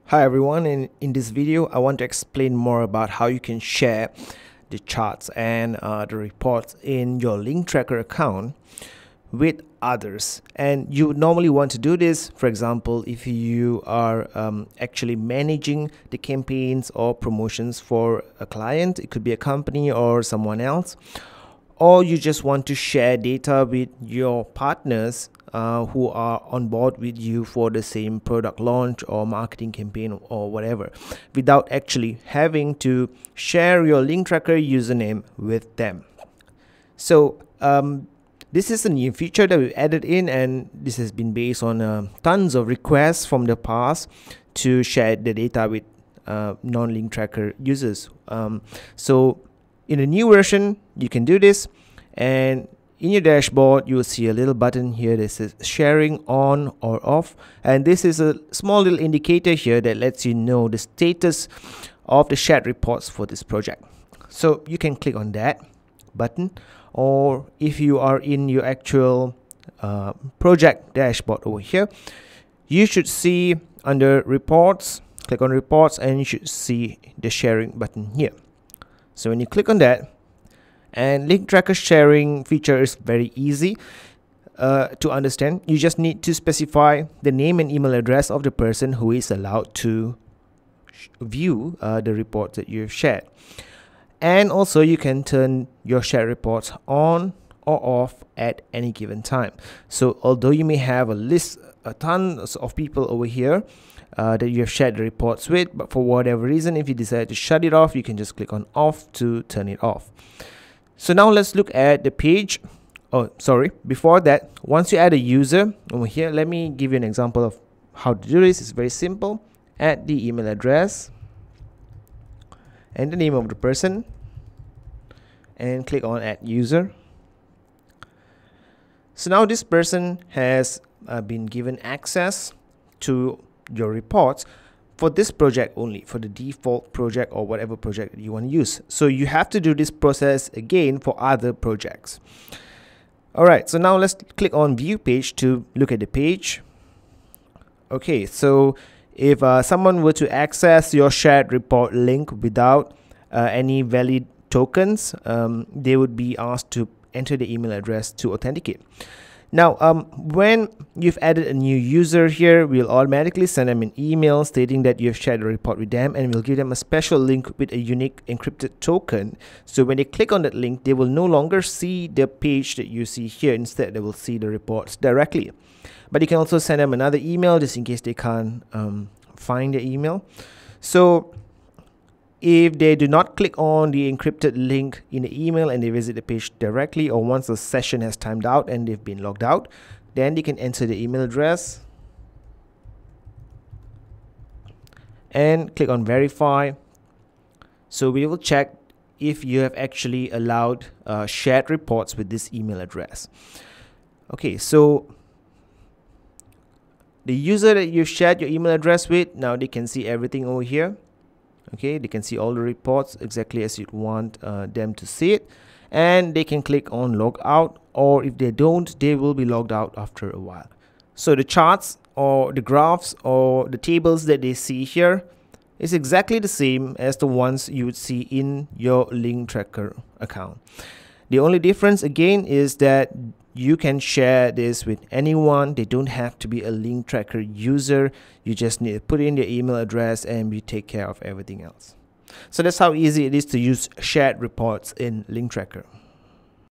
Hi everyone, in this video I want to explain more about how you can share the charts and the reports in your LinkTrackr account with others. And you would normally want to do this, for example, if you are actually managing the campaigns or promotions for a client. It could be a company or someone else, or you just want to share data with your partners who are on board with you for the same product launch or marketing campaign or whatever, without actually having to share your LinkTrackr username with them. So this is a new feature that we added in, and this has been based on tons of requests from the past to share the data with non-LinkTrackr users. So in the new version you can do this, and in your dashboard you will see a little button here that says sharing on or off, and this is a small little indicator here that lets you know the status of the shared reports for this project. So you can click on that button, or if you are in your actual project dashboard over here, you should see under reports, click on reports, and you should see the sharing button here. So when you click on that, and LinkTrackr sharing feature is very easy to understand. You just need to specify the name and email address of the person who is allowed to view the reports that you've shared. And also you can turn your shared reports on or off at any given time. So although you may have a tons of people over here that you have shared the reports with, but for whatever reason, if you decide to shut it off, you can just click on off to turn it off. So now let's look at the page. Oh, sorry, before that, once you add a user over here, let me give you an example of how to do this. It's very simple. Add the email address and the name of the person, and click on add user. So now this person has been given access to your reports for this project only, for the default project or whatever project you want to use. So you have to do this process again for other projects. Alright, so now let's click on view page to look at the page. Okay, so if someone were to access your shared report link without any valid tokens, they would be asked to enter the email address to authenticate. Now, when you've added a new user here, we'll automatically send them an email stating that you have shared a report with them, and we'll give them a special link with a unique encrypted token. So when they click on that link, they will no longer see the page that you see here. Instead, they will see the reports directly. But you can also send them another email just in case they can't find the email. So if they do not click on the encrypted link in the email and they visit the page directly, or once the session has timed out and they've been logged out, then they can enter the email address and click on verify. So we will check if you have actually allowed shared reports with this email address. Okay, so the user that you shared your email address with, now they can see everything over here. Okay, they can see all the reports exactly as you'd want them to see it, and they can click on log out, or if they don't, they will be logged out after a while. So the charts or the graphs or the tables that they see here is exactly the same as the ones you would see in your LinkTrackr account. The only difference again is that you can share this with anyone. They don't have to be a LinkTrackr user. You just need to put in their email address and we take care of everything else. So that's how easy it is to use shared reports in LinkTrackr.